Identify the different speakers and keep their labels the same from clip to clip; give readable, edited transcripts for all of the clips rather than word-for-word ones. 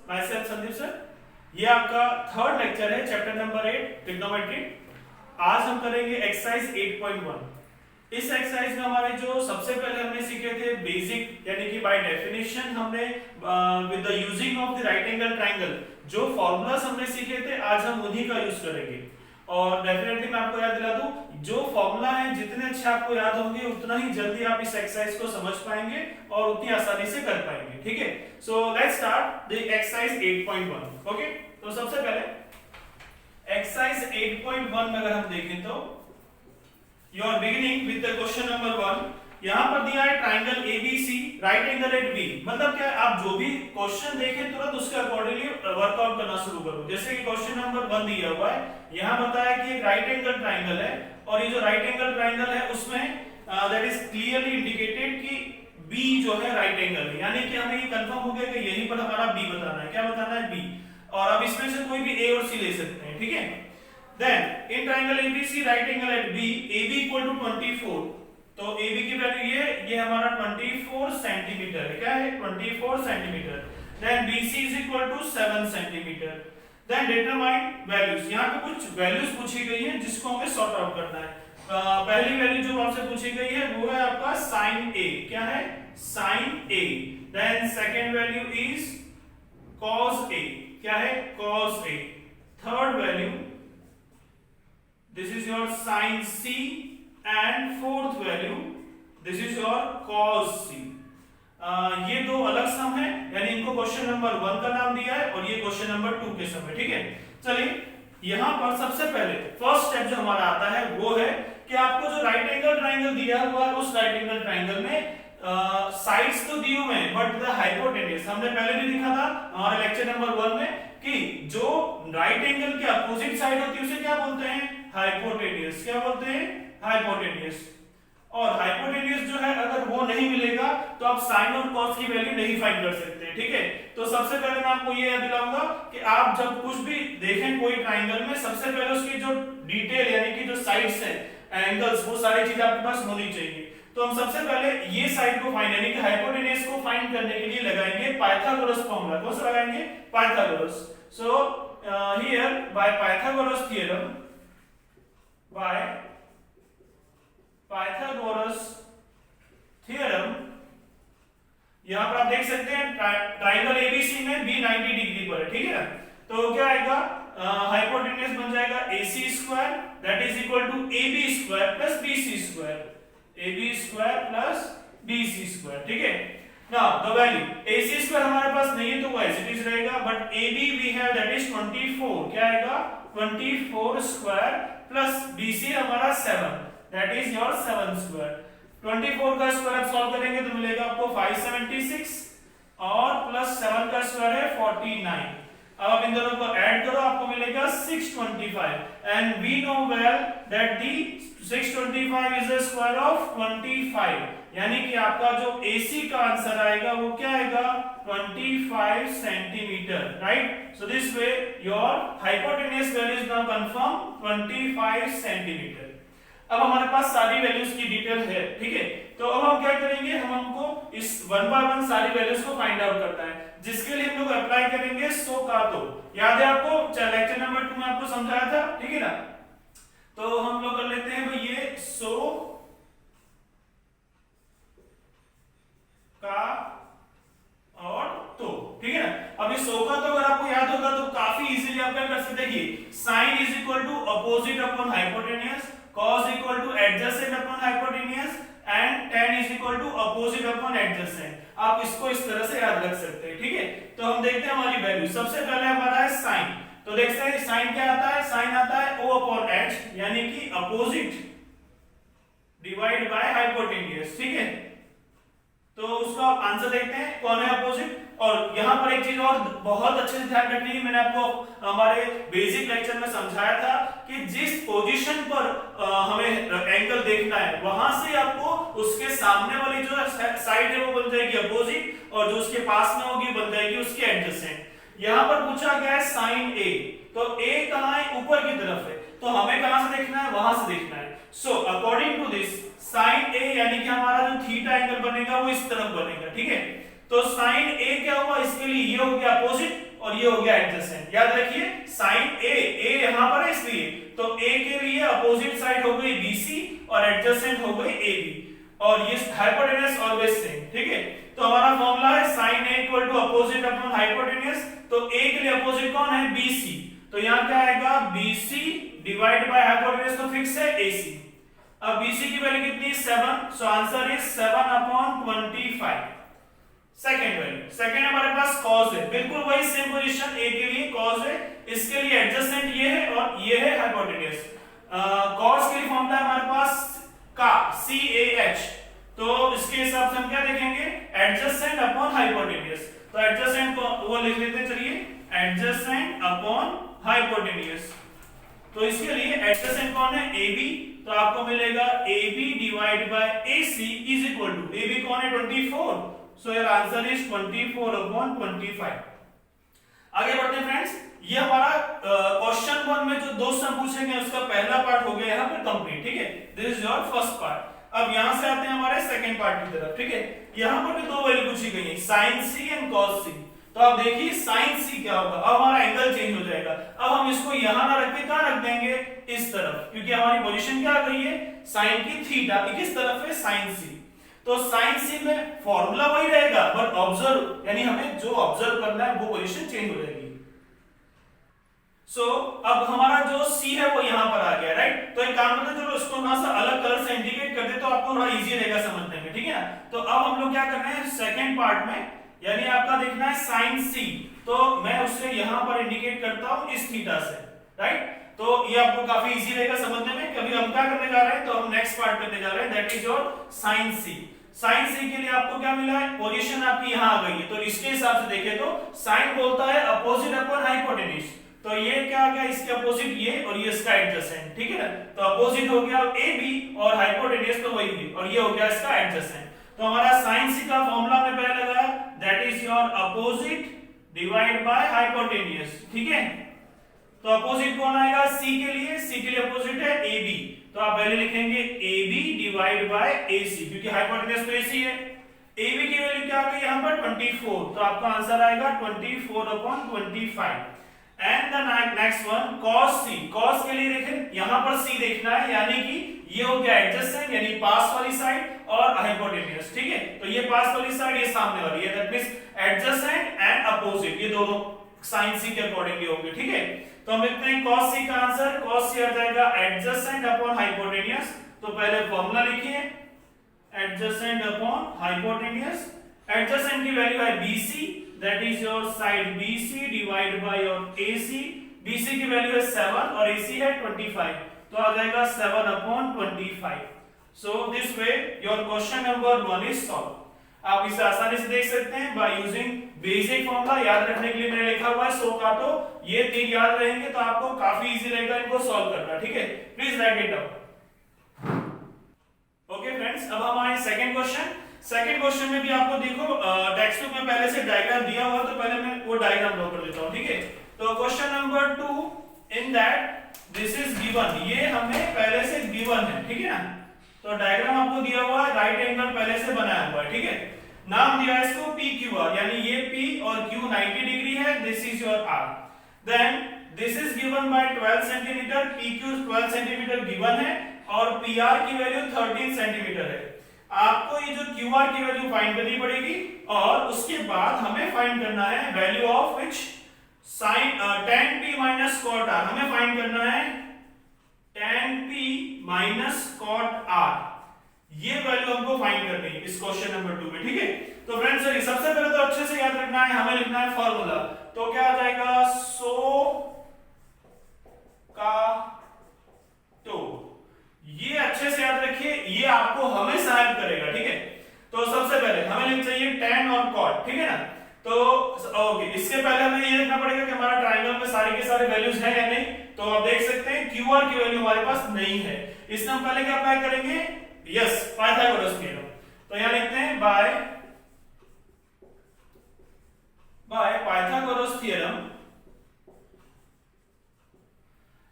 Speaker 1: My self Sandeep sir. ये आपका third lecture है, चैप्टर नंबर 8 ट्रिग्नोमेट्री। आज हम करेंगे एक्सरसाइज 8.1। इस एक्सरसाइज में हमारे जो सबसे पहले हमने सीखे थे बेसिक, यानी कि बाय डेफिनेशन हमने with the using of the right angle triangle जो फॉर्मूलाज हमने सीखे थे, आज हम उन्हीं का यूज करेंगे। और डेफिनेटली मैं आपको याद दिला दूं, जो फॉर्मूला है जितने अच्छे आपको याद होंगे उतना ही जल्दी आप इस एक्सरसाइज को समझ पाएंगे और उतनी आसानी से कर पाएंगे। ठीक है, so let's start the exercise 8.1। Okay, तो सबसे पहले एक्सरसाइज 8.1 में अगर हम देखें तो you are beginning with the question number 1। यहां पर दिया है triangle ABC right angle at B. मतलब क्या है, आप जो भी क्वेश्चन देखें तुरंत उसके अकॉर्डिंगली वर्कआउट करना शुरू करो। जैसे कि क्वेश्चन नंबर 1 दिया हुआ है, यहां बताया कि एक राइट एंगल ट्रायंगल है और ये जो राइट एंगल ट्रायंगल है उसमें दैट इज क्लियरली इंडिकेटेड कि बी जो है राइट एंगल है, यानी कि हमें ये कंफर्म हो गया कि यहीं पर हमारा बी बताना है। क्या बताना है? बी। और अब इसमें से कोई भी ए और सी ले सकते हैं। ठीक है, then in triangle ABC right angle at B AB equal to 24। तो AB की वैल्यू ये हमारा 24 सेंटीमीटर है। क्या है? 24 centimetre. Then BC is equal to 7 centimetre. Then determine values. यहाँ पे कुछ वैल्यूज पूछी गई है जिसको हमें सॉर्ट आउट करना है। पहली वैल्यू जो आपसे पूछी गई है वो है आपका sin A। क्या है? sin A। Then second value is cos A। क्या है? cos A। Third value this is your sin C and fourth value this is your cos C। ये दो अलग सम है, यानी इनको क्वेश्चन नंबर 1 का नाम दिया है और ये क्वेश्चन नंबर 2 के सम है। ठीक है, चलिए यहां पर सबसे पहले फर्स्ट स्टेप जो हमारा आता है वो है कि आपको जो राइट एंगल ट्रायंगल दिया हुआ है उस राइट एंगल ट्रायंगल में साइड्स तो दिए हुए हैं बट द हाइपोटेन्यूज हमने पहले भी देखा था हमारे लेक्चर नंबर 1 में कि जो राइट एंगल के अपोजिट साइड होती है उसे क्या बोलते हैं? हाइपोटेन्यूज। क्या बोलते हैं? हाइपोटेन्यूज। और हाइपोटेन्यूज जो है अगर वो नहीं मिलेगा तो आप साइन और कॉस की वैल्यू नहीं फाइंड कर सकते। ठीक है, तो सबसे पहले मैं आपको ये याद दिलाऊंगा कि आप जब कुछ भी देखें कोई ट्रायंगल में, सबसे पहले उसकी जो डिटेल यानी कि जो साइड्स हैं, एंगल्स, वो सारी चीजें आपके पास होनी चाहिए। तो हम सबसे पहले ये साइड को फाइंड यानी कि हाइपोटेन्यूज को फाइंड करने के लिए लगाएंगे पाइथागोरस फॉर्मूला। कौन सा लगाएंगे? Pythagoras. So here bye Pythagoras theorem, by Pythagoras theorem, यहां पर आप देख सकते हैं ट्रायंगल एबीसी में बी 90 डिग्री पर है। ठीक है, तो क्या आएगा? हाइपोटेन्यूज बन जाएगा AC square that is equal to AB square plus BC square. AB square plus BC square. ठीक है, now the value AC square हमारे पास नहीं है तो वो एज इट इज रहेगा, but AB we have that is 24। क्या आएगा? 24 स्क्वायर प्लस BC हमारा 7 दैट इज योर 7 स्क्वायर। 24 का स्क्वायर आप सॉल्व करेंगे तो मिलेगा आपको 576 और प्लस 7 का स्क्वायर है 49। अब आप इन दोनों को ऐड करो, आपको मिलेगा 625 and we know well that the 625 is the square of 25, यानी कि आपका जो AC का आंसर आएगा वो क्या आएगा? 25 centimetre. Right, so this way your hypotenuse value is now confirm 25 centimetre. अब हमारे पास सारी वैल्यूज की डिटेल है। ठीक है, तो अब हम क्या करेंगे, हमको इस 1 बाय 1 सारी वैल्यूज को फाइंड आउट करना है, जिसके लिए हम लोग अप्लाई करेंगे सो का। तो याद है आपको लेक्चर नंबर 2 में आपको समझाया था। ठीक है ना, तो हम लोग कर लेते हैं भाई ये सो का और तो। ठीक है ना, अब ये सो का तो अगर आपको याद होगा तो काफी इजीली आप क्या कर सकते हैं, sine is equal to opposite upon hypotenuse, cos equal to adjacent upon hypotenuse and tan is equal to opposite upon adjacent. आप इसको इस तरह से याद रख सकते हैं। ठीक है, तो हम देखते हैं हमारी वैल्यू। सबसे पहले हमारा है साइन, तो देखते हैं साइन क्या आता है? साइन आता है O अपॉन H, यानी कि अपोजिट डिवाइड बाय हाइपोटेन्यूज। ठीक है, तो उसका आंसर देखते हैं कौन है अपोजिट। और यहां पर एक चीज और बहुत अच्छे से ध्यान रखनी है, मैंने आपको हमारे बेसिक लेक्चर में समझाया था कि जिस पोजीशन पर हमें एंगल देखना है वहां से आपको उसके सामने वाली जो साइड है वो बन जाएगी अपोजिट और जो उसके पास में होगी बन जाएगी उसके एडजेसेंट। यहां पर पूछा गया है साइन A, तो A कहां है? ऊपर की तरफ है, तो हमें कहां से देखना है? वहां से देखना है। So according to this sine A यानी कि हमारा जो थीटा एंगल बनेगा वो इस तरफ बनेगा। ठीक है, तो साइन A क्या हुआ? इसके लिए ये हो गया अपोजिट ये हो गया एडजेसेंट। याद रखिए साइन ए यहां पर है इसलिए, तो ए के लिए अपोजिट साइड हो गई बीसी और एडजेसेंट हो गई एबी, और ये हाइपोटेन्यूज ऑलवेज सेम, ठीक है। तो हमारा फॉर्मूला है sin A equal to opposite upon hypotenuse, तो A के लिए अपोजिट कौन है BC, तो यहाँ क्या आएगा BC डिवाइड बाय हाइपोटेन्यूज, तो फिक्स है AC। अब BC की वैल्यू कितनी 7, so answer is 7 upon 25। Second value, second हमारे पास cos है, बिल्कुल वही सेम पोजीशन A के लिए cos है, इसके लिए एडजेसेंट ये है और ये है हाइपोटेन्यूज। cos के लिए फॉर्मूला हमारे पास का CAH, तो इसके हिसाब से हम क्या देखेंगे एडजेसेंट अपॉन हाइपोटेन्यूज, तो एडजेसेंट को वो लिख लेते हैं, चलिए एडजेसेंट अपॉन हाइपोटेन्यूज। तो इसके लिए एडजेसेंट कौन है AB, तो आपको मिलेगा AB divide by AC is equal to AB कौन है 24, so your answer is 24 upon 25। आगे बढ़ते हैं फ्रेंड्स, ये हमारा क्वेश्चन 1 में जो दो सम पूछे गए उसका पहला पार्ट हो गया यहाँ पे कंप्लीट, ठीक है, this is your first part. अब यहां से आते हैं हमारे सेकंड पार्ट की तरफ, ठीक है। यहां पर भी दो वैल्यू पूछी गई है sin C and cos C, तो आप देखिए sin C क्या होगा, अब हमारा एंगल चेंज हो जाएगा। अब हम इसको यहां ना रख के कहां रख देंगे इस तरफ, क्योंकि हमारी पोजीशन क्या आ गई है sin की थीटा, किस तरफ है sin C, तो sin C में फॉर्मूला वही रहेगा बट ऑब्जर्व यानी हमें जो ऑब्जर्व करना है वो पोजीशन चेंज हो जाएगी। सो अब हमारा जो C है वो यहां पर आ गया, राइट। तो एक काम करते हैं, चलो इसको थोड़ा सा अलग कलर से इंडिकेट कर दे तो आपको थोड़ा इजी रहेगा समझने में, ठीक है ना। तो अब हम लोग क्या कर रहे हैं सेकंड पार्ट में, यानी आपका देखना है sin C, तो मैं उससे यहां पर इंडिकेट करता हूं इस थीटा से, राइट। तो ये आपको काफी इजी रहेगा समझने में। कभी हम क्या करने जा रहे हैं, तो हम नेक्स्ट पार्ट करने जा रहे हैं, that is your sin C। sin C के लिए आपको क्या मिला है, पोजीशन आपकी यहां आ गई है, तो इसके हिसाब से देखें तो sin बोलता है अपोजिट अपॉन हाइपोटेन्यूज, तो ये क्या आ गया इसके अपोजिट ये, और ये इसका एडजेसेंट, ठीक है ना। तो अपोजिट हो गया AB और हाइपोटेन्यूज तो वही है, और ये हो गया इसका एडजेसेंट। तो हमारा sin C का फॉर्मूला हमने पहले लगाया, that is your opposite divide by hypotenuse, ठीक है। तो अपोजिट कौन आएगा C के लिए, C के लिए अपोजिट है AB, तो आप वैल्यू लिखेंगे AB डिवाइड बाय AC, क्योंकि हाइपोटेन्यूज तो AC है। AB की वैल्यू क्या आ गई यहां पर 24, तो आपका आंसर आएगा 24 upon 25। And the next one cos C, cos के लिए देखें यहां पर C देखना है, यानी कि ये हो गया एडजेसेंट यानी पास वाली साइड और हाइपोटेन्यूज, ठीक है। तो ये पास वाली साइड ये सामने वाली है, that means adjacent and opposite, ये दोनों sin C के अकॉर्डिंगली होंगे, ठीक है। तो हम लिखते हैं cos C का आंसर, cos C आ जाएगा एडजेसेंट अपॉन हाइपोटेन्यूज, तो पहले फॉर्मूला लिखिए एडजेसेंट अपॉन हाइपोटेन्यूज। एडजेसेंट की वैल्यू है BC, that is your side BC divided by your AC, BC की वैल्यू है 7 और AC है 25, तो आ जाएगा 7 upon 25। So this way your question number 1 is solved। आप इसे आसानी से देख सकते हैं by using basic formula, याद रखने के लिए मैंने लिखा हुआ है 100 का, तो ये तीन याद रहेंगे तो आपको काफी इजी रहेगा इनको सॉल्व करना, ठीक है। Please write it down. Okay friends, अब हमारे सेकंड क्वेश्चन, सेकंड क्वेश्चन में भी आपको देखो टेक्स्ट बुक में पहले से डायग्राम दिया हुआ, तो पहले मैं वो डायग्राम ड्रॉ कर लेता हूं, ठीक है। तो question number 2, in that this is given, ये हमें पहले से गिवन है, ठीक है ना। तो डायग्राम आपको दिया हुआ है, राइट एंगल पहले से बनाया हुआ है, ठीक है। नाम दिया है इसको PQR, यानी ये P और Q 90 डिग्री है, this is your R। Then this is given by 12 centimetre, PQ 12 centimetre given है और PR की वैल्यू 13 सेंटीमीटर है। आपको ये जो QR की वैल्यू फाइंड करनी पड़ेगी और उसके बाद हमें फाइंड करना है value of which sin tan P minus cot R, हमें फाइंड करना है tan P minus cot R, ये वैल्यू हमको फाइंड करनी है इस क्वेश्चन नंबर 2 में, ठीक है। तो फ्रेंड्स सबसे पहले तो अच्छे से याद रखना है, हमें लिखना है फॉर्मूला, तो क्या आ जाएगा सो का तो, ये अच्छे से याद रखिए, ये आपको हमेशा हेल्प करेगा, ठीक है। तो सबसे पहले हमें लिखना चाहिए tan और cot, ठीक है ना। तो ओके, इसके पहले हमें ये देखना पड़ेगा कि हमारा ट्रायंगल में सारे के सारे वैल्यूज हैं या नहीं। तो आप देख सकते हैं QR की वैल्यू हमारे पास नहीं है, इसमें हम पहले क्या अप्लाई करेंगे, यस पाइथागोरस थ्योरम। तो यहां लिखते हैं बाय पाइथागोरस थ्योरम।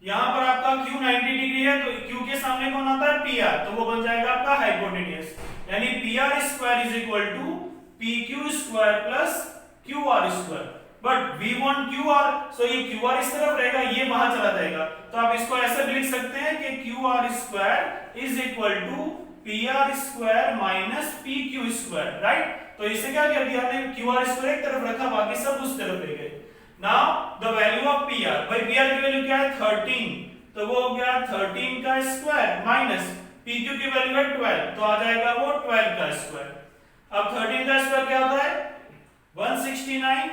Speaker 1: यहां पर आपका Q 90 डिग्री है, तो Q के सामने कौन आता है PR, तो वो बन जाएगा आपका हाइपोटेन्यूज, यानी PR square is equal to PQ square plus QR square. But we want Q R, so ये क्यू आर इस तरफ रहेगा, ये वहां चला जाएगा, तो आप इसको ऐसे भी लिख सकते हैं कि Q R square is equal to P R square minus P Q square, right. तो इससे क्या कर दिया हमने, क्यू आर स्क्वायर एक तरफ रखा, बाकी सब उस तरफ ले गए। Now the value of P R, भाई पी आर की वैल्यू क्या है 13, तो वो हो गया 13 का स्क्वायर माइनस पी क्यू की वैल्यू है 12, तो आ जाएगा वो 12 का स्क्वायर। अब 13 का स्क्वायर क्या होता है 169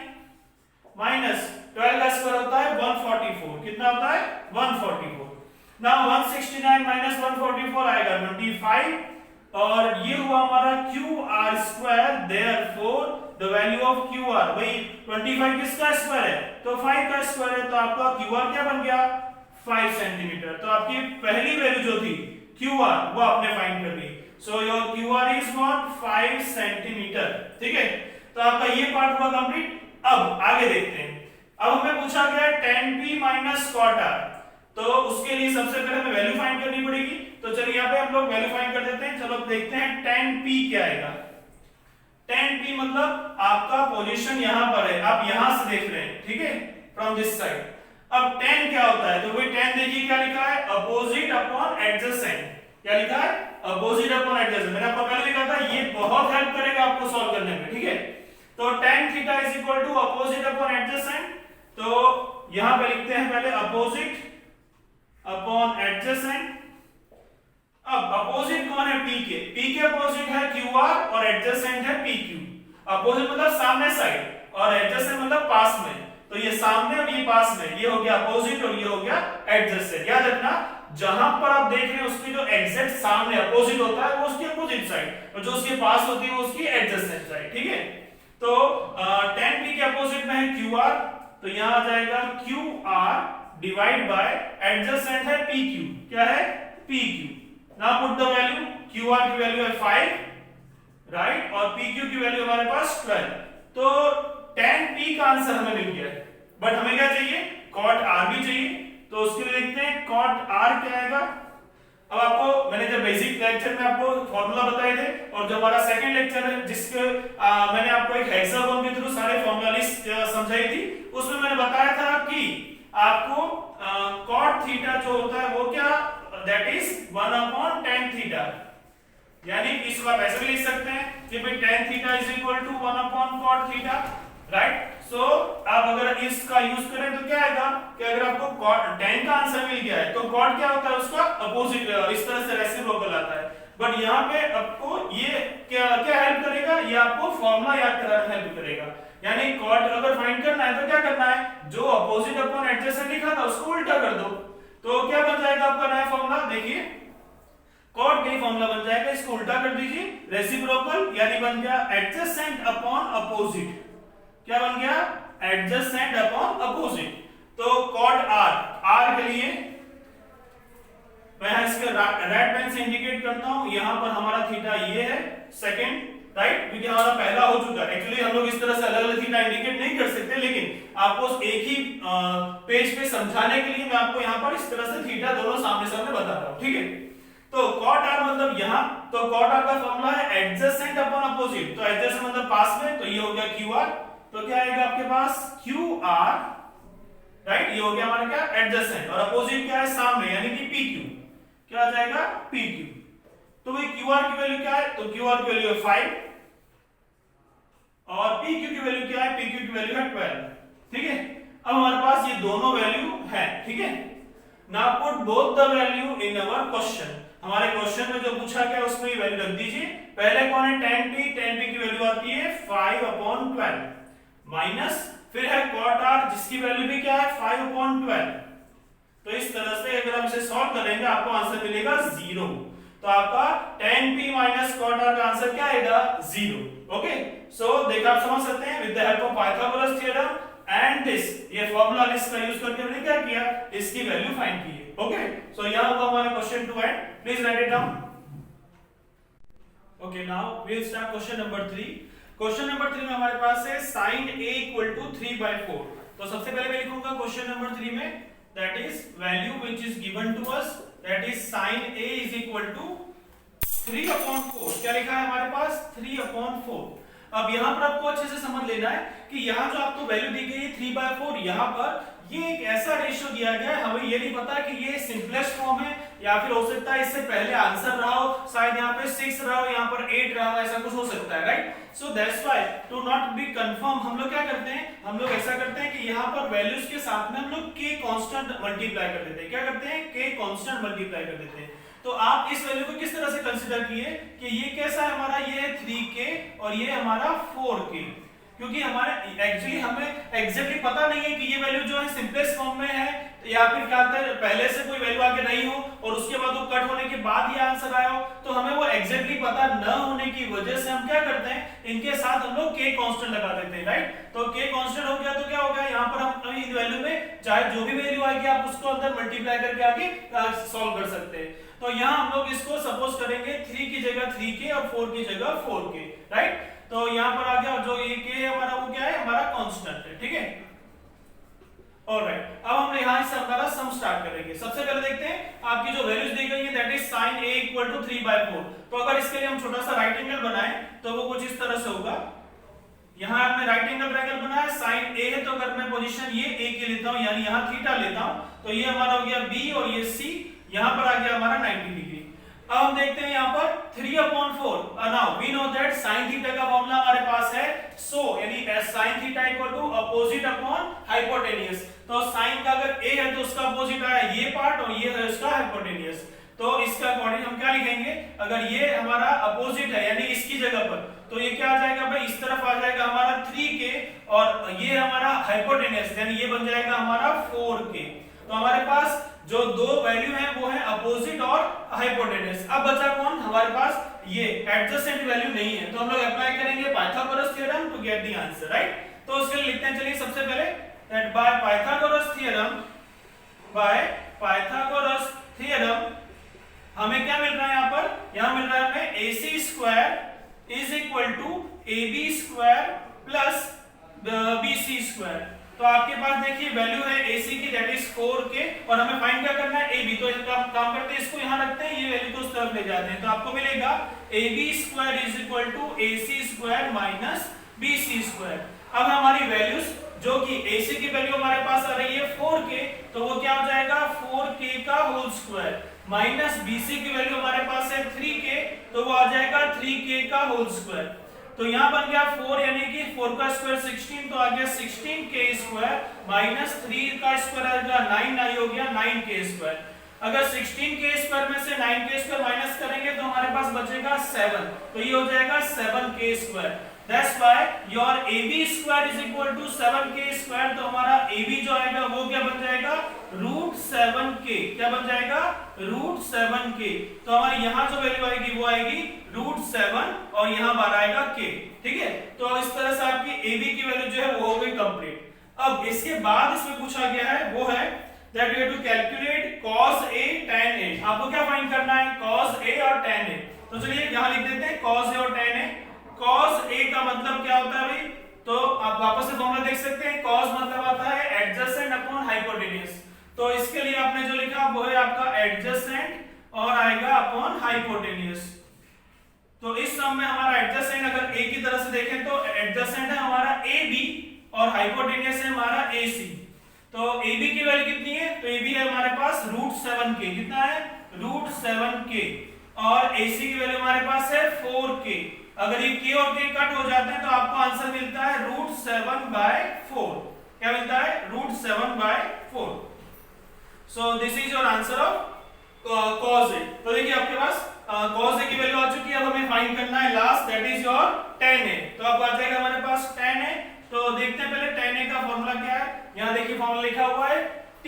Speaker 1: माइनस 12 का स्क्वायर होता है 144, कितना होता है 144। नाउ 169 माइनस 144 आएगा 25, और ये हुआ हमारा Q R square, therefore the value of Q R, भाई 25 किसका स्क्वायर है, तो 5 का स्क्वायर है, तो आपका क्यू आर क्या बन गया 5 सेंटीमीटर। तो आपकी पहली वैल्यू जो थी क्यू आर वो आपने फाइंड कर ली, so your Q R is not 5 centimetre, ठीक है। तो आपका ये पार्ट हुआ कंप्लीट। अब आगे देखते हैं, अब हमें पूछा गया tan p minus cot r, तो उसके लिए सबसे पहले हमें वैल्यू फाइंड करनी पड़ेगी, तो चलिए यहाँ पे हम लोग वैल्यू फाइंड कर देते हैं। चलो देखते हैं tan p क्या आएगा। tan p मतलब आपका पोजीशन यहाँ पर है, आप यहाँ से देख रहे हैं, ठीक है, फ्रॉम दिस साइड। अब tan क्या होता है, तो वही tan देखिए क्या लिखा है, अपोजिट अपॉन एडजेसेंट, क्या लिखा है अपोजिट अपॉन एडजेसेंट, मैंने आपको पहले लिखा था, ये बहुत हेल्प करेगा आपको सॉल्व करने में, ठीक है। तो tan theta is equal to opposite upon adjacent, तो यहां पे लिखते हैं पहले अपोजिट अपॉन एडजेसेंट। अब अपोजिट कौन है p के अपोजिट है क्यू आर और एडजेसेंट है पी क्यू। अपोजिट मतलब सामने साइड और एडजेसेंट मतलब पास में, तो ये सामने और ये पास में, ये हो गया अपोजिट और ये हो गया एडजेसेंट। याद रखना जहां पर आप देख रहे हैं उसकी जो एग्जैक्ट सामने अपोजिट होता है वो उसकी अपोजिट साइड, और जो उसके पास होती है वो उसकी एडजेसेंट साइड, ठीक है। तो tan p के अपोजिट में है क्यू आर, तो यहां आ जाएगा Q R divide by adjacent है पी क्यू, क्या है P Q. Now put the value, Q R की वैल्यू है 5, राइट, और पी क्यू की वैल्यू हमारे पास 12, तो tan p का आंसर हमें मिल गया है। बट हमें क्या चाहिए cot r भी चाहिए, तो उसके लिए देखते हैं cot r क्या आएगा। अब आपको मैंने जब बेसिक लेक्चर में आपको फॉर्मूला बताए थे, और जो हमारा सेकंड लेक्चर है जिसके मैंने आपको एक हेक्सागोन के थ्रू सारे फॉर्मूला लिस्ट समझाई थी, उसमें मैंने बताया था कि आपको cot थीटा जो होता है वो क्या, that is 1 upon tan theta, यानी इसको आप ऐसे भी लिख सकते हैं कि भाई tan theta is equal to 1 upon cot theta, right. So आप अगर इसका यूज करें तो क्या आएगा कि अगर आपको tan का आंसर मिल गया है तो cot क्या होता है उसका अपोजिट, इस तरह से रेसिप्रोकल आता है। बट यहाँ पे आपको ये क्या क्या हेल्प करेगा, ये आपको फॉर्मूला याद कराना हेल्प करेगा। यानी cot अगर फाइंड करना है तो क्या करना है, जो अपोजिट अपॉन एडजेसेंट लिखा था उसको उल्टा कर दो, तो क्या बन जाएगा आपका नया फॉर्मूला, देखिए cot का फॉर्मूला बन जाएगा, इसको उल्टा कर दीजिए, रेसिप्रोकल यानी बन गया एडजेसेंट अपॉन अपोजिट, क्या बन गया एडजेसेंट अपॉन अपोजिट। तो cot r के लिए मैं इसके रेड पेन से इंडिकेट करता हूं, यहां पर हमारा थीटा ये है सेकंड, राइट, क्योंकि हमारा पहला हो चुका है। एक्चुअली हम लोग इस तरह से अलग अलग थीटा इंडिकेट नहीं कर सकते, लेकिन आपको एक ही पेज पे समझाने के लिए मैं आपको यहां पर इस तरह से थीटा दोनों सामने सामने बता रहा हूं, ठीक है। तो cot r मतलब यहां, तो cot r का फॉर्मूला है एडजेसेंट अपॉन अपोजिट, तो एडजेसेंट मतलब पास में, तो ये हो गया क्यू आर, तो क्या आएगा आपके पास क्यू आर, राइट, ये हो गया हमारा क्या एडजेसेंट, और अपोजिट क्या है सामने, यानी कि पी क्यू, क्या आ जाएगा पी क्यू। तो भाई क्यू आर की वैल्यू क्या है, तो क्यू आर की वैल्यू है 5 और पी क्यू की वैल्यू क्या है, पी क्यू की वैल्यू है 12, ठीक है। अब हमारे पास ये दोनों वैल्यू है, ठीक है। Now put both the value in our question, हमारे क्वेश्चन में जो पूछा गया उसमें ये वैल्यू रख दीजिए। पहले कौन है tan p की वैल्यू आती है 5 अपॉन 12 माइनस, फिर है cot r जिसकी वैल्यू भी क्या है 5 अपॉन 12। तो इस तरह से अगर हम इसे सॉल्व करेंगे आपको आंसर मिलेगा 0, तो आपका tan p minus cot r का आंसर क्या आएगा 0, ओके। सो देखा आप समझ सकते हैं with the help of Pythagoras theorem and this, ये फॉर्मूला लिस्ट का यूज करके हमने क्या किया, इसकी वैल्यू फाइंड की है, ओके। सो यहां होगा हमारा question 2 and please write it down. Okay, now we will start question number 3। Question number 3 में हमारे पास है sin a इक्वल टू 3/4। तो सबसे पहले मैं लिखूंगा क्वेश्चन नंबर 3 में, that is value which is given to us, that is sin a is equal to 3/4। क्या लिखा है हमारे पास 3/4। अब यहाँ पर आपको अच्छे से समझ लेना है कि यहाँ जो आपको वैल्यू दी गई है 3/4, यहाँ पर ये एक ऐसा रेशियो दिया गया है, हमें ये नहीं पता कि ये सिंपलेस्ट फॉर्म है या फिर हो सकता है इससे पहले आंसर रहा हो, शायद यहाँ पे 6 रहा हो, यहाँ पर 8 रहा हो, ऐसा कुछ हो सकता है, right. So that's why to not be confirm हम लोग क्या करते हैं, हम लोग ऐसा करते हैं कि यहाँ पर वैल्यूज के साथ में हम लोग k कांस्टेंट मल्टीप्लाई कर देते हैं। क्या करते हैं, k कांस्टेंट मल्टीप्लाई कर देते हैं। तो आप इस वैल्यू को किस तरह से कंसीडर किए कि ये कैसा है हमारा, ये है 3k और ये हमारा 4k, क्योंकि हमारे एक्चुअली हमें एग्जैक्टली पता नहीं है कि ये वैल्यू जो है सिंपलेस्ट फॉर्म में है या फिर क्या होता है पहले से कोई वैल्यू आगे नहीं हो और उसके बाद वो कट होने के बाद ये आंसर आया हो, तो हमें वो एग्जैक्टली पता न होने की वजह से हम क्या करते हैं, इनके साथ हम लोग k कांस्टेंट लगा देते हैं, राइट। तो k कांस्टेंट हो गया तो क्या हो गया, यहाँ पर हम इन वैल्यू में चाहे जो भी वैल्यू आएगी आप उसको अंदर मल्टीप्लाई करके आगे सॉल्व कर सकते हैं। तो यहाँ हम लोग इसको सपोज करेंगे 3 की जगह 3k और 4 की जगह 4k, राइट। तो यहाँ पर आ गया और जो ये k है हमारा वो क्या है, हमारा कांस्टेंट है, ठीक है। ऑलराइट, अब हम यहाँ से हमारा सम स्टार्ट करेंगे। सबसे पहले देखते हैं आपकी जो वैल्यूज दी गई है दैट इज sin a = 3/4। तो अगर इसके लिए हम छोटा सा राइट एंगल बनाएं तो वो कुछ इस तरह से होगा। यहाँ हमने राइट एंगल ट्रायंगल बनाया, sin a है तो अगर मैं पोजीशन ये a की लेता हूँ यानी यहाँ थीटा लेता हूँ तो ये हमारा हो गया b और ये c, यहाँ पर आ गया हमारा 90 डिग्री। अब हम देखते हैं यहाँ पर 3/4। Now we know that sin theta का फॉर्मूला हमारे पास है सो यानी sin theta = opposite upon hypotenuse. तो sin का अगर a है तो उसका अपोजिट आया ये पार्ट और ये है उसका हाइपोटेन्यूज। तो इसका अकॉर्डिंग हम क्या लिखेंगे, अगर ये हमारा अपोजिट है यानी इसकी जगह पर तो ये क्या आ जाएगा भाई, इस तरफ आ जाएगा हमारा 3k और ये हमारा हाइपोटेन्यूज यानी ये बन जाएगा हमारा 4k। तो हमारे पास जो दो वैल्यू है वो है अपोजिट और हाइपोटेन्यूज। अब बचा कौन, हमारे पास ये एडजेसेंट वैल्यू नहीं है, तो हम लोग अप्लाई करेंगे Pythagoras theorem to get the answer, right. तो उसके लिए लिखते हैं, चलिए सबसे पहले दैट बाय पाइथागोरस थ्योरम हमें क्या मिल रहा है, यहाँ मिल रहा है हमें ac² = ab² प्लस bc²। तो आपके पास देखिए वैल्यू है AC की दैट इज 4k और हमें फाइंड क्या करना है AB। तो इसका काम करते हैं, इसको यहां रखते हैं, ये वैल्यू को उस तरफ ले जाते हैं। तो आपको मिलेगा AB² = AC² - BC²। अब हमारी वैल्यूज जो कि AC की वैल्यू हमारे पास आ रही है 4k तो वो क्या हो जाएगा 4k का होल स्क्वायर माइनस BC की वैल्यू हमारे पास है 3k तो वो आ जाएगा 3k का होल स्क्वायर। तो यहाँ बन गया 4 यानी कि 4 का स्क्वायर 16 तो आ गया 16k² माइनस 3 का स्क्वायर आएगा 9 हो गया 9k²। अगर 16k² में से 9k² माइनस करेंगे तो हमारे पास बचेगा 7 तो ये हो जाएगा 7k²। That's why your AB² = 7k²। तो हमारा AB जो आएगा वो क्या बन जाएगा √7k। क्या बन जाएगा √7k। तो हमारे यहाँ जो वैल्यू आएगी वो आएगी √7 और यहाँ बार आएगा k, ठीक है। तो इस तरह से आपकी AB की वैल्यू जो है वो हो गई कंप्लीट। अब इसके बाद इसमें पूछा गया है वो है that you have to calculate cos A tan A। आपको क्या फाइंड करना है, cos A और tan A। तो चलिए यहाँ लिख देते हैं cos A और tan A। cos A का मतलब क्या होता है भाई, तो आप वापस से फॉर्मूला देख सकते हैं, cos मतलब आता है एडजेसेंट अपॉन हाइपोटेन्यूज। तो इसके लिए आपने जो लिखा वो है आपका एडजेसेंट और आएगा अपॉन हाइपोटेन्यूज। तो इस सम में हमारा एडजेसेंट अगर A की तरह से देखें तो एडजेसेंट है हमारा AB और हाइपोटेन्यूज है हमारा AC। तो AB की वैल्यू कितनी है, तो AB है हमारे पास √7k। कितना है √7k और AC की वैल्यू हमारे पास है 4k। अगर ये k और k कट हो जाते हैं तो आपको आंसर मिलता है √7/4। क्या मिलता है √7/4। So this is your answer of cos A। तो देखिए आपके पास cos A की वैल्यू आ चुकी है। अब हमें फाइंड करना है last that is your tan A। तो अब आ जाएगा हमारे पास tan A। तो देखते हैं पहले tan A का फॉर्मूला क्या है। यहाँ देखिए फॉर्मूला लिखा हुआ है t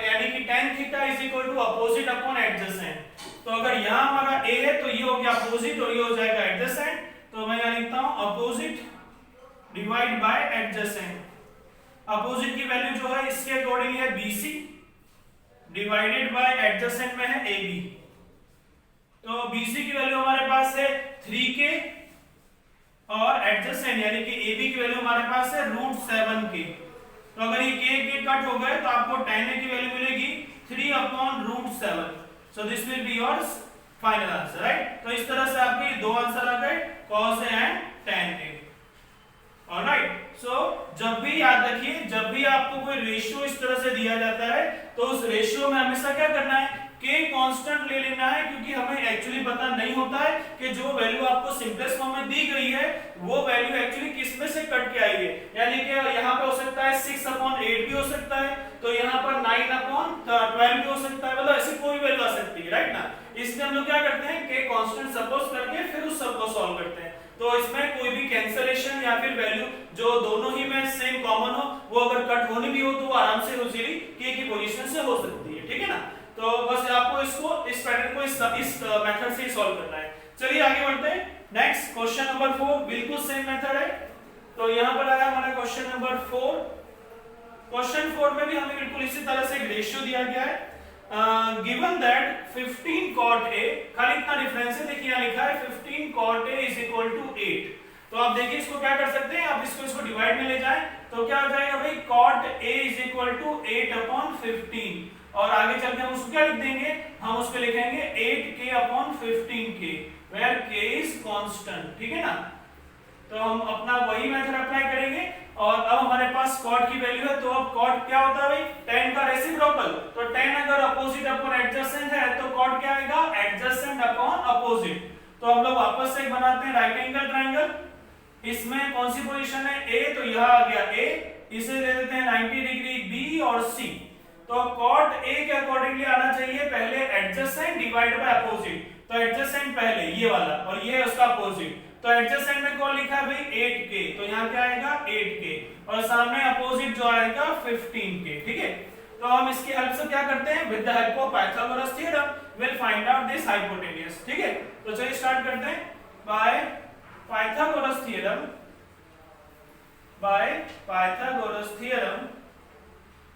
Speaker 1: यानी कि tan theta = opposite upon adjacent. तो अगर यहाँ हमारा A है तो ये हो गया अपोजिट और ये हो जाएगा एडजेसेंट। तो मैं यहाँ लिखता हूँ opposite divide by adjacent. Opposite की वैल्यू जो है इसके अकॉर्डिंग है BC डिवाइडेड बाय एडजेसेंट में है AB। तो BC की वैल्यू हमारे पास है 3k और एडजेसेंट यानी कि AB की वैल्यू हमारे पास है √7k। तो अगर ये k कट हो गए तो आपको tan A की वैल्यू मिलेगी 3/√7। So this will be your final answer, right. तो इस तरह से आपके दो आंसर आ गए cos A and tan A। Alright, so जब भी याद रखिए, जब भी आपको कोई रेशियो इस तरह से दिया जाता है तो उस रेशियो में हमेशा क्या करना है, के कांस्टेंट ले लेना है, क्योंकि हमें एक्चुअली पता नहीं होता है कि जो वैल्यू आपको सिंपलेस्ट फॉर्म में दी गई है वो वैल्यू एक्चुअली किस में से कट के आई है। यानी कि यहाँ पे हो सकता है 6/8 भी हो सकता है, तो यहाँ पर 9/12 भी हो सकता है, मतलब ऐसी कोई वैल्यू आ सकती है, राइट ना। इसलिए हम लोग क्या करते हैं, के कांस्टेंट सपोज करके फिर उस सब को सॉल्व करते हैं। तो इसमें कोई भी कैंसलेशन या फिर वैल्यू जो दोनों ही में सेम कॉमन हो, वो अगर कट होनी भी हो तो वो आराम से इजीली के की पोजीशन से हो सकती है, ठीक है ना। तो बस आपको इसको इस पैटर्न को इस मेथड से ही सॉल्व करना है। चलिए आगे बढ़ते हैं। नेक्स्ट क्वेश्चन नंबर 4 बिल्कुल सेम मेथड है। तो यहां पर आया हमारा क्वेश्चन नंबर 4। क्वेश्चन 4 में भी हमें बिल्कुल इसी तरह से एक रेशियो दिया गया है, गिवन दैट 15 cot a, खाली इतना डिफरेंस है, देखिए यहां लिखा है 15 cot a is equal to 8। तो आप देखिए इसको क्या कर सकते हैं, आप इसको डिवाइड में ले जाएं तो क्या हो जाएगा भाई, cot a is equal to 8/15, और आगे चल के हम उसको क्या लिख देंगे, हम उसको लिखेंगे 8k/15k where k is constant, ठीक है ना। तो हम अपना वही मेथड अप्लाई करेंगे, और अब हमारे पास cot की वैल्यू है, तो अब cot क्या होता है भाई, tan का रेसिप्रोकल। तो tan अगर अपोजिट अपॉन एडजेसेंट है तो cot क्या आएगा, एडजेसेंट अपॉन अपोजिट। तो हम लोग वापस से बनाते हैं राइट एंगल ट्रायंगल। इसमें कौन सी पोजीशन है, a, तो यहां आ गया a, इसे दे देते हैं 90 डिग्री b और c। तो cot a के अकॉर्डिंगली आना चाहिए पहले एडजेसेंट डिवाइड बाय अपोजिट। तो एडजेसेंट पहले ये वाला और ये उसका अपोजिट। तो एडजेसेंट में कौन लिखा है भाई, 8k, तो यहाँ क्या आएगा 8k, और सामने अपोजिट जो आएगा 15k, ठीक है। तो हम इसकी हेल्प से क्या करते हैं, with the help of Pythagoras theorem will find out this hypotenuse, ठीक है। तो चलिए स्टार्ट करते हैं। By Pythagoras theorem, by Pythagoras theorem,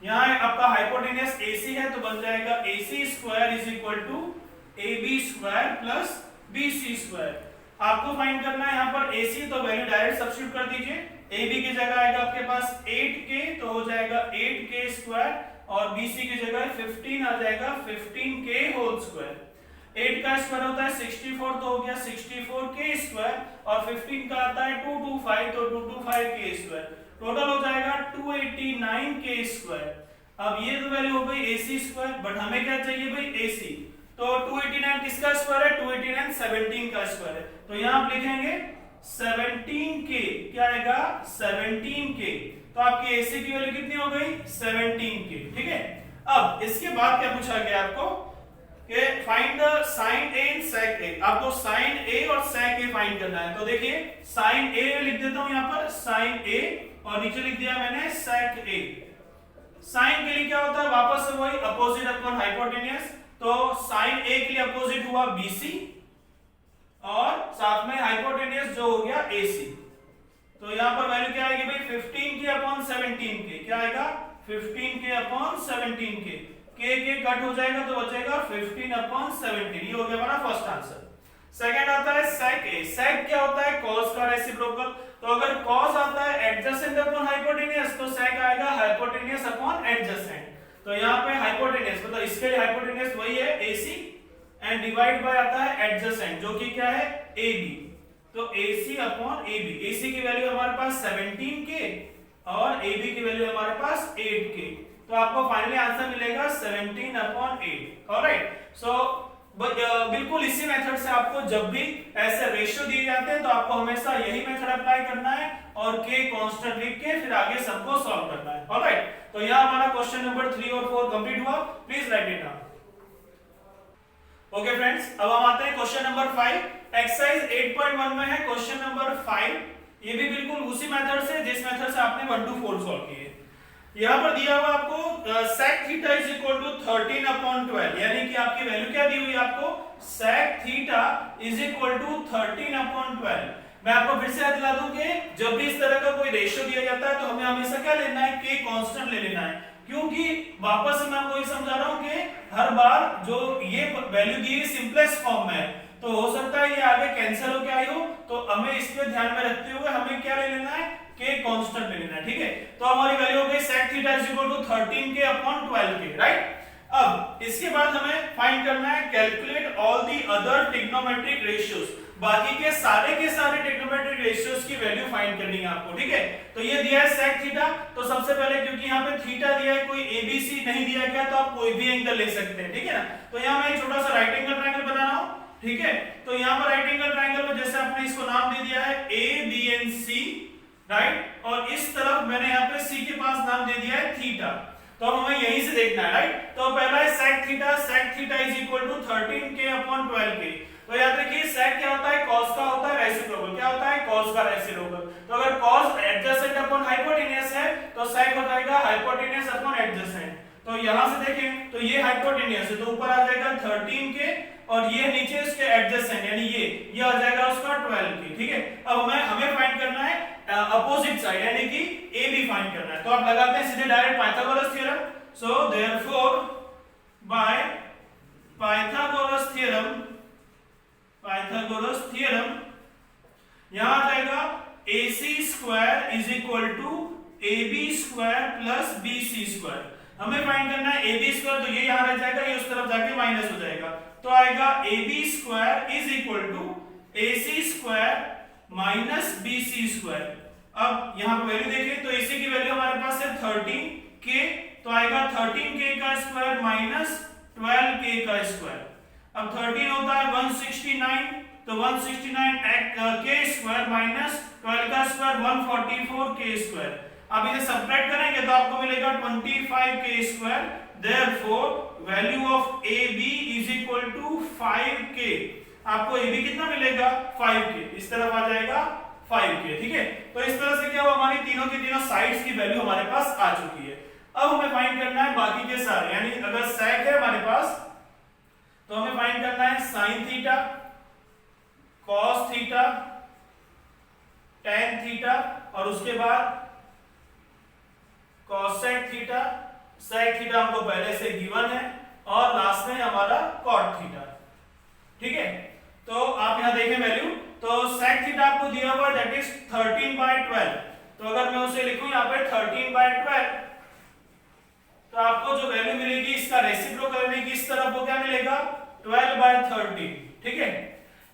Speaker 1: यहाँ आपका हाइपोटेन्यूज AC है तो बन जाएगा AC square is equal to AB square plus BC square. आपको फाइंड करना है यहाँ पर AC, तो वैल्यू डायरेक्ट सब्स्टिट्यूट कर दीजिए। AB की जगह आएगा आपके पास 8k, तो हो जाएगा 8k स्क्वायर, और BC की जगह 15 आ जाएगा 15k होल स्क्वायर। 8 का स्क्वायर होता है 64, तो हो गया 64k स्क्वायर, और 15 का आता है 225, तो 225k स्क्वायर। टोटल हो जाएगा 289k स्क्वायर। अब ये तो वैल्यू हो गई AC स्क्वायर, बट हमें क्या चाहिए भाई AC। तो 289 किसका स्क्वायर है, 289 17 का स्क्वायर है। तो यहां आप लिखेंगे 17k, क्या आएगा 17k। तो आपकी AC की वैल्यू कितनी हो गई, 17k, ठीक है। अब इसके बाद क्या पूछा गया आपको कि find the sin A and sec A। आपको sin A और sec A फाइंड करना है। तो देखिए sin A लिख देता हूं यहां पर sin A, और नीचे लिख दिया मैंने sec A। sin के लिए क्या होता है, वापस से वही अपोजिट अपॉन हाइपोटेन्यूज। तो sin A के लिए अपोजिट हुआ BC, और साथ में हाइपोटेन्यूज जो हो गया AC। तो यहां पर वैल्यू क्या आएगी भाई, 15k/17k, क्या आएगा 15k/17k। k कट हो जाएगा तो बचेगा 15/17। ये हो गया हमारा फर्स्ट आंसर। सेकंड आता है sec A। sec क्या होता है, cos का रेसिप्रोकल। तो अगर cos आता है एडजेसेंट अपॉन हाइपोटेन्यूज, तो sec आएगा हाइपोटेन्यूज अपॉन एडजेसेंट। तो यहाँ पे हाइपोटेन्यूज, मतलब इसके लिए हाइपोटेन्यूज वही है AC, एंड डिवाइड बाय आता है एडजेसेंट जो कि क्या है AB। तो AC अपॉन AB। AC की वैल्यू हमारे पास 17k, और AB की वैल्यू हमारे पास 8k। तो आपको फाइनली आंसर मिलेगा 17/8। ऑलराइट, सो बिल्कुल इसी मेथड से आपको जब भी ऐसे रेशियो दिए जाते हैं तो आपको हमेशा यही मेथड अप्लाई करना है, और k कांस्टेंट लिख के फिर आगे सबको सॉल्व करना है। ऑलराइट, तो यह हमारा क्वेश्चन नंबर 3 और 4 कंप्लीट हुआ। Please write it down. Okay friends, अब हम आते हैं क्वेश्चन नंबर 5। एक्सरसाइज 8.1 में है क्वेश्चन नंबर 5। ये भी बिल्कुल उसी मेथड से जिस मेथड से आपने 1 to 4 सॉल्व किए। यहां पर दिया हुआ आपको sec theta is equal to 13/12, यानी कि आपकी वैल्यू क्या दी हुई है आपको, sec theta is equal to 13/12। मैं आपको फिर से याद दिला दूं कि जब भी इस तरह का कोई रेशियो दिया जाता है तो हमें हमेशा क्या लेना है, k कांस्टेंट ले लेना है, क्योंकि वापस से मैं आपको ये समझा रहा हूं कि हर बार जो ये वैल्यू दी हुई सिंपलेस्ट फॉर्म में है, तो हो सकता है ये आगे कैंसिल होकर आई हो, तो हमें इसको ध्यान में रखते हुए हमें क्या ले लेना है, k कांस्टेंट ले लेना है, ठीक है। तो हमारी वैल्यू हो गई sec theta is equal to 13k/12k, right. अब इसके बाद हमें फाइंड करना है calculate all the other trigonometric ratios, बाकी के सारे ट्रिग्नोमेट्रिक रेशियोज की वैल्यू फाइंड करनी है आपको, ठीक है। तो ये दिया है sec थीटा, तो सबसे पहले क्योंकि यहाँ पे थीटा दिया है, कोई एबीसी नहीं दिया गया, तो आप कोई भी एंगल ले सकते हैं, ठीक है ना। तो यहाँ मैं एक छोटा सा राइट एंगल ट्रायंगल बना रहा हूँ, ठीक है। तो यहाँ पर राइट एंगल ट्रायंगल में जैसे आपने इसको नाम दे दिया है A B and C, right, और इस तरफ मैंने यहाँ पे सी के पास नाम दे दिया है थीटा। तो अब हमें यहीं से देखना है, राइट। तो पहला है sec theta is equal to 13k upon 12k। तो याद रखिए sec क्या होता है, cos का होता है रेसिप्रोकल, क्या होता है cos का रेसिप्रोकल। तो अगर cos एडजेसेंट अपॉन हाइपोटेन्यूस है तो sec हो जाएगा हाइपोटेन्यूस अपॉन एडजेसेंट। तो यहां से देखें तो ये हाइपोटेन्यूस है, तो ऊपर आ जाएगा 13k और ये नीचे इसके एडजेसेंट यानी ये आ जाएगा उसका 12k, ठीक है। अब हमें फाइंड करना है अपोजिट साइड यानी कि ए बी फाइंड करना है। तो आप लगाते हैं सीधे direct Pythagoras theorem. So therefore by Pythagoras theorem यहां आ जाएगा AC square is equal to AB square plus BC square. हमें फाइंड करना है AB स्क्वायर, तो ये यहां रह जाएगा, ये उस तरफ जाके माइनस हो जाएगा, तो आएगा AB square is equal to AC square minus BC square. अब यहां पर वैल्यू देखें तो AC की वैल्यू हमारे पास है 13k, तो आएगा 13k का स्क्वायर माइनस 12k का स्क्वायर। अब 13 होता है 169, तो 169 k स्क्वायर माइनस 12 का स्क्वायर 144k स्क्वायर। अब इसे सब्ट्रैक्ट करेंगे तो आपको मिलेगा 25k square. Therefore value of AB is equal to 5k। आपको AB कितना मिलेगा 5k, इस तरफ आ जाएगा 5k, ठीक है। तो इस तरह से क्या हुआ, हमारी तीनों की तीनों साइड्स की वैल्यू हमारे पास आ चुकी है। अब हमें फाइंड करना है बाकी के सारे, यानी अगर sec है हमारे पास तो हमें फाइंड करना है sin theta, cos theta, tan theta और उसके बाद cosec थीटा। sec थीटा हमको पहले से गिवन है और लास्ट में हमारा cot थीटा, ठीक है। तो आप यहां देखें वैल्यू, तो sec थीटा आपको दिया हुआ दैट इज 13/12। तो अगर मैं उसे लिखूं यहां पे 13/12 तो आपको जो वैल्यू मिलेगी इसका रेसिप्रोकल यानी कि इस तरफ वो क्या मिलेगा 12/13, ठीक है।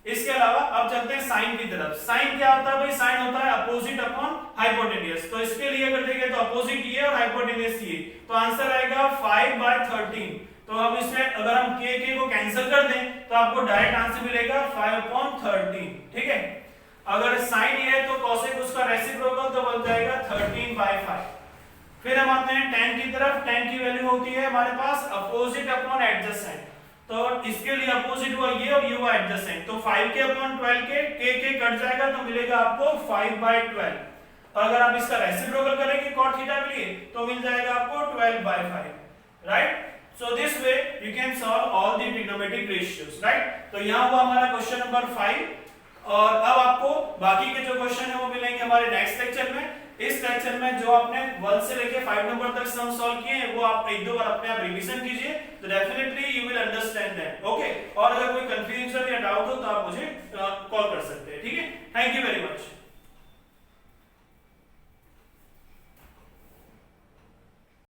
Speaker 1: इसके अलावा अब चलते हैं साइन की तरफ। साइन क्या होता है भाई, साइन होता है अपोजिट अपॉन हाइपोटेन्यूस। तो इसके लिए अगर देखें तो अपोजिट ये और हाइपोटेन्यूस ये, तो आंसर आएगा 5/13। तो अब इसमें अगर हम k को कैंसिल कर दें तो आपको डायरेक्ट आंसर मिलेगा 5/13, ठीक है। अगर साइन ये है तो cosec उसका रेसिप्रोकल तो बन जाएगा 13/5। फिर हम आते हैं tan की तरफ। tan की वैल्यू होती है हमारे पास अपोजिट अपॉन एडजेसेंट, तो इसके लिए अपोजिट हुआ ये और ये हुआ एडजेसेंट, तो 5k upon 12k, k cut जाएगा तो मिलेगा आपको 5/12। और अगर आप इसका रेसिप्रोकल करेंगे cot थीटा के लिए तो मिल जाएगा आपको 12/5, right. So this way you can solve all the trigonometric ratios, right. तो यहाँ हुआ हमारा क्वेश्चन नंबर 5 और अब आपको बाकी के जो क्वेश्चन है वो मिलेंगे हमारे नेक्स्ट लेक्चर में। इस लेक्चर में जो आपने 1 से लेके 5 नंबर तक सम सॉल्व किए हैं वो आप एक दो बार अपने आप रिवीजन कीजिए, तो definitely you will understand that, okay. और अगर कोई कंफ्यूजन या डाउट हो तो आप मुझे